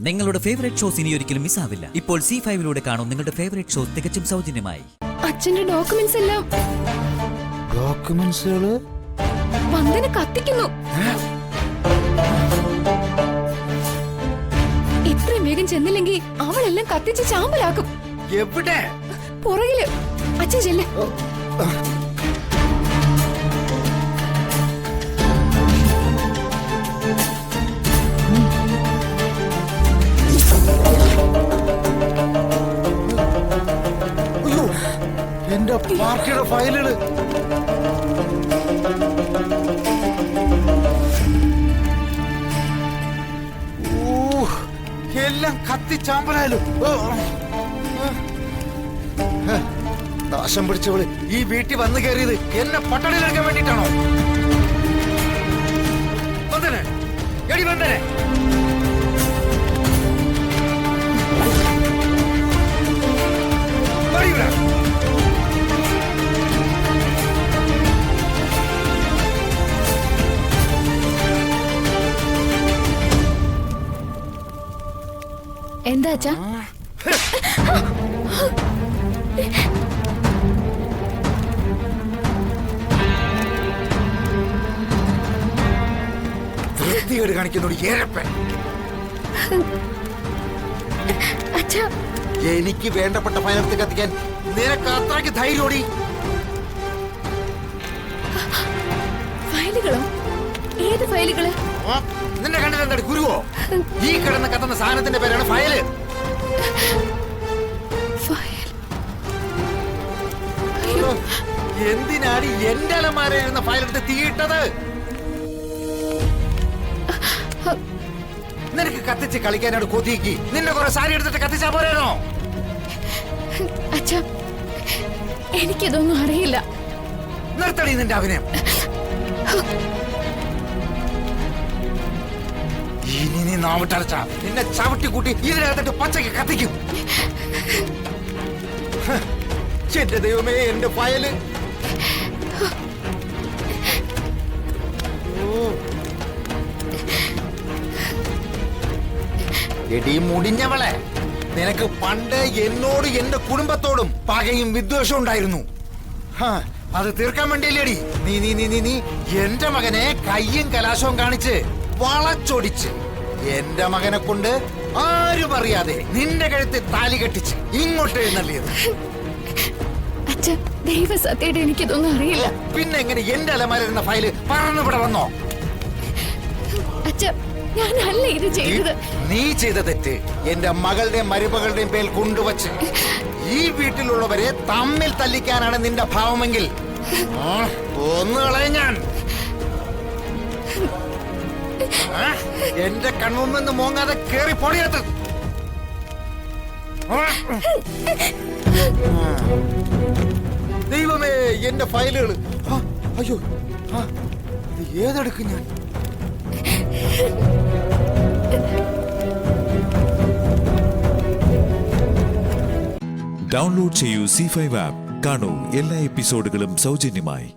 നിങ്ങളുടെ favourite shows ഇനി ഒരിക്കലും മിസ്സാവില്ല. ഇപ്പോൾ C5 കാണും നിങ്ങളുടെ ഫേവറേറ്റ് ഷോസ് തികച്ചും സൗജന്യമായി. അച്ഛന്റെ ഡോക്യുമെന്റ്സ് എല്ലാം വന്ദന കത്തിക്കുന്നു. ഇത്രയും വേഗം ചെന്നില്ലെങ്കിൽ അവളെല്ലാം കത്തിച്ച് ചാമ്പലാക്കും. എവിടെ? പുറകില്. അച്ഛൻ ചെല്ല്. എന്റെ പാർട്ടിയുടെ ഫയലുകള് എല്ലാം കത്തിച്ചാമ്പലായാലും നാശം പിടിച്ചവള് ഈ വീട്ടിൽ വന്നു കയറിയത് എന്നെ പട്ടണിയിലെടുക്കാൻ വേണ്ടിട്ടാണോ? വന്ദനെ, എടി വന്ദനെ, എന്താ അച്ഛാ? വൃത്തികേട് കാണിക്കുന്നോട് എനിക്ക് വേണ്ടപ്പെട്ട ഫയലെടുത്ത് കത്തിക്കാൻ നിനക്ക് അത്രയ്ക്ക് ധൈര്യോടി? ഫയലുകളോ? ഏത് ഫയലുകള്? നിന്റെ കണ്ണിൽ എന്താ ഗുരുവോ? ഈ കിടന്ന് കത്തുന്ന സാധനത്തിന്റെ പേരാണ് ഫയല്. എന്തിനാണ് എന്റെ അലമാരയിരുന്ന ഫയലെടുത്ത് തീയിട്ടത്? നിനക്ക് കത്തിച്ച് കളിക്കാനാണ് കൊതിക്ക്. നിന്നെ കുറെ സാരി എടുത്തിട്ട് കത്തിച്ചാ പോരാണോ? അച്ഛാ, എനിക്കിതൊന്നും അറിയില്ല. നിർത്തടി നിന്റെ അഭിനയം. ഇനി നീ നാവിട്ടടച്ച നിന്നെ ചവിട്ടി കൂട്ടി ഇതിനകത്തിട്ട് പച്ചയ്ക്ക് കത്തിക്കും. എന്റെ ദൈവമേ, എന്റെ ഫയല്. എടി മുടിഞ്ഞവളെ, നിനക്ക് പണ്ട് എന്നോട് എന്റെ കുടുംബത്തോടും പകയും വിദ്വേഷവും ഉണ്ടായിരുന്നു. അത് തീർക്കാൻ വേണ്ടിയല്ലേടി നീ നീ നീ നീ നീ എന്റെ മകനെ കയ്യും കലാശവും കാണിച്ച് വളച്ചൊടിച്ച് എന്റെ മകനെ കൊണ്ട് ആരും അറിയാതെ നിന്റെ കഴുത്തിൽ താലി കെട്ടിച്ച് ഇങ്ങോട്ട് എഴുന്നള്ളിയത്. ദൈവസത്യമായിട്ട് എനിക്കിതൊന്നും അറിയില്ല. പിന്നെ എങ്ങനെ എന്റെ അലമാരുന്ന ഫയല് പറന്നിവിടെ വന്നോ? ഞാനല്ല ഇത് ചെയ്തത്. നീ ചെയ്ത തെറ്റ് എന്റെ മകളുടെയും മരുമകളുടെയും പേരിൽ കൊണ്ടുവച്ച് ഈ വീട്ടിലുള്ളവരെ തമ്മിൽ തല്ലിക്കാനാണ് നിന്റെ ഭാവമെങ്കിൽ ഒന്ന് കളയും ഞാൻ. എന്റെ കൺമുമ്പിന്ന് മോങ്ങാതെ കേറി പൊടിയത്ത്. ദൈവമേ, എന്റെ ഫയലുകൾ. അയ്യോ, ഏതെടുക്കും ഞാൻ? ഡൗൺലോഡ് ചെയ്യൂ C5 ആപ്പ്. കാണൂ എല്ലാ എപ്പിസോഡുകളും സൗജന്യമായി.